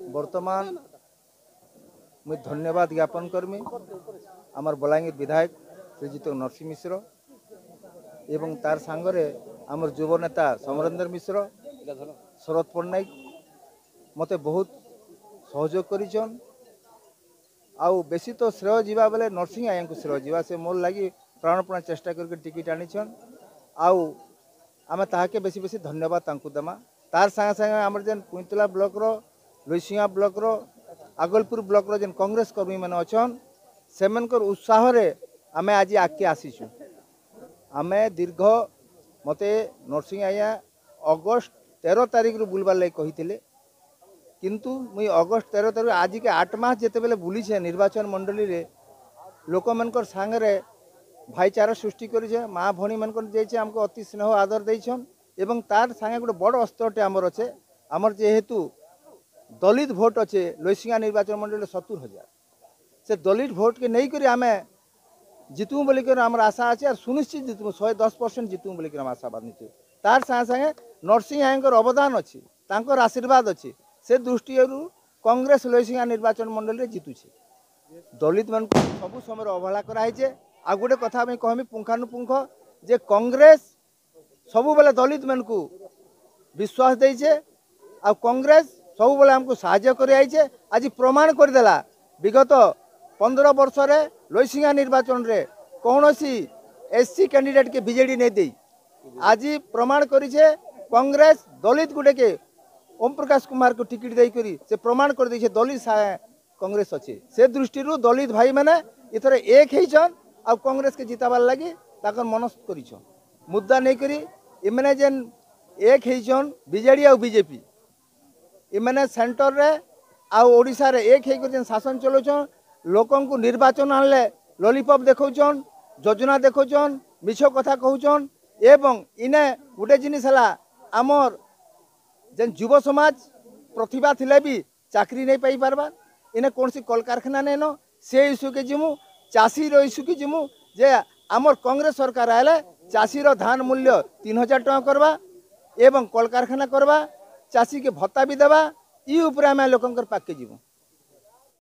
वर्तमान मुझे धन्यवाद ज्ञापन करमी आमर बलांगीर विधायक श्रीजुत नरसिंह मिश्र एवं तार सांगरे आमर युव नेता समरेंद्र मिश्र शरद पट्टनायक मते बहुत सहयोग करिछन। आउ बेसी तो श्रेय जीवा बेले नरसिंह आया को श्रेय जीवा से मोर लगी प्राणपण चेष्टा करके टिकट आनीछन। आउ आमे ताहाके बेसी बेसी धन्यवाद तांकु देमा। तार संगे संगे आमर जेन पुंतला ब्लॉक रो लुइसिंगा ब्लॉक रो आगलपुर ब्लॉक रो जेन कांग्रेस कर्मी माने अछन सेमनकर उत्साह रे आमे आज आके आसीछु। आमे दीर्घ मते नरसिंह आया अगस्त 13 तारिख रु बुलबार लई कहिथिले किंतु मुई अगस्त 13 तारिख आज के 8 मास जेते बेले बुली छे निर्वाचन मंडली रे लोक मनकर संगे भाईचारा सृष्टि करी छे माँ भणी मनकर जे हमको अति स्नेह आदर देछन एवं तार संगे गोटे बड़ अस्त्रटे आमर अच्छे आमर जेहेतु दलित भोट अच्छे लुइसिंगा निर्वाचन मंडल 70,000 से दलित भोट के नहीं करी आमे जितू बोलिकर आमर आशा अच्छे और सुनिश्चित जितू 110% जितू बोलिकर आम आशा बांधे तार संगे संगे नरसिंह आयर अवदान अच्छी तांकर आशीर्वाद अच्छी से दृष्टि कांग्रेस लुइसिंगा निर्वाचन मंडल रे जितुछे दलित मान सबू समय अवहेला कराई। आ गोटे कथा मैं कहमी पुंखानुपुंख जे कांग्रेस सबु बेले दलित मान को विश्वास देइछे आ कांग्रेस सबु बेले हमको साहाय्य करि आइछे। आज प्रमाण करदेला विगत 15 वर्ष रे लुइसिंगा निर्वाचन रे कौनसी एससी कैंडिडेट के बीजेडी नहीं दे आज प्रमाण करिछे कांग्रेस दलित गुटे के ओम प्रकाश कुमार को टिकट दे करी से प्रमाण कर देछे दलित कांग्रेस अच्छे से दृष्टि दलित भाई मैंने इथर एक होइछन आ कांग्रेस के जिताबार लगी ताकर मनस्थ करिछन मुद्दा नहीं करी इमने जेन एक होइछन बीजेडी आ बीजेपी इमने सेंटर रे आ ओडिसा रे एक होई जेन शासन चलोछन लोकन को निर्वाचन आनले लॉलीपॉप देखौछन योजना देखौछन मिछ कथा कहउछन एवं इने गोटे जिनिस हला आमर जेन युव समाज प्रतिभा थिले भी चाकरी नहीं पाई पारबा इने कौन सी कल कारखाना नहीं न से इश्यू के जिमु चाषी रो इश्यू के जिमु जे आमर कांग्रेस सरकार आले चाषी रो धान मूल्य 3000 टका करबा एवं कल कारखाना करबा चाषी के भत्ता भी देबा ई उपरे आमे लोकंकर पाके जिमु।